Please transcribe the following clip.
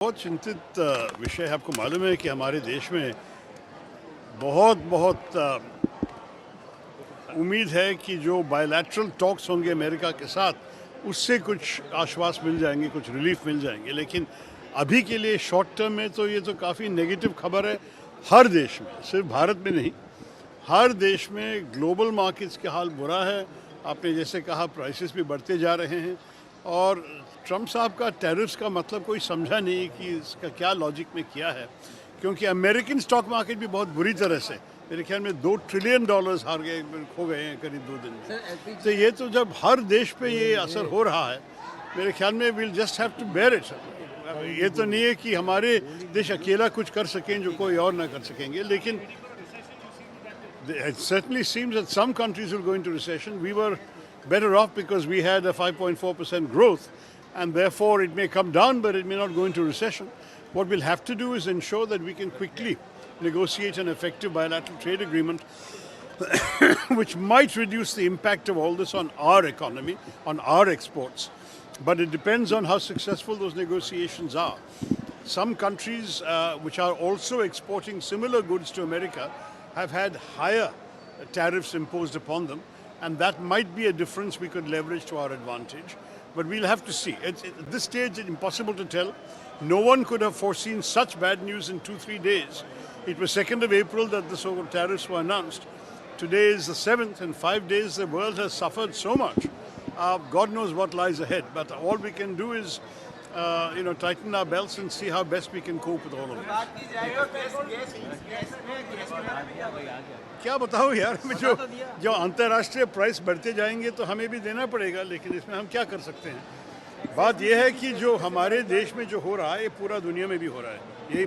बहुत चिंतित विषय है। आपको मालूम है कि हमारे देश में बहुत बहुत उम्मीद है कि जो बायलैटरल टॉक्स होंगे अमेरिका के साथ उससे कुछ आश्वास मिल जाएंगे, कुछ रिलीफ मिल जाएंगे। लेकिन अभी के लिए शॉर्ट टर्म में तो ये तो काफ़ी नेगेटिव खबर है। हर देश में, सिर्फ भारत में नहीं, हर देश में ग्लोबल मार्केट्स का हाल बुरा है। आपने जैसे कहा प्राइसेस भी बढ़ते जा रहे हैं और ट्रम्प साहब का टैरिफ्स का मतलब कोई समझा नहीं कि इसका क्या लॉजिक में किया है, क्योंकि अमेरिकन स्टॉक मार्केट भी बहुत बुरी तरह से, मेरे ख्याल में $2 ट्रिलियन हार गए, खो गए हैं करीब 2 दिन में। तो ये तो जब हर देश पे ये असर हो रहा है, मेरे ख्याल में will just have to bear it. ये तो नहीं है कि हमारे देश अकेला कुछ कर सकें जो कोई और ना कर सकेंगे, लेकिन it certainly seems that some countries will go into recession. We were better off because we had a 5.4% growth, and therefore it may come down, but it may not go into recession. What we'll have to do is ensure that we can quickly negotiate an effective bilateral trade agreement which might reduce the impact of all this on our economy, on our exports. But it depends on how successful those negotiations are. Some countries which are also exporting similar goods to America have had higher tariffs imposed upon them, and that might be a difference we could leverage to our advantage. But we'll have to see. At this stage, it's impossible to tell. No one could have foreseen such bad news in 2-3 days. It was 2nd of April that the so-called tariffs were announced. Today is the 7th, and 5 days the world has suffered so much. God knows what lies ahead. But all we can do is tighten our belts and see how best we can cope with all of this. क्या बताओ यार, जो अंतर्राष्ट्रीय price बढ़ते जाएंगे तो हमें भी देना पड़ेगा, लेकिन इसमें हम क्या कर सकते हैं। बात यह है कि जो हमारे देश में जो हो रहा है ये पूरा दुनिया में भी हो रहा है। यही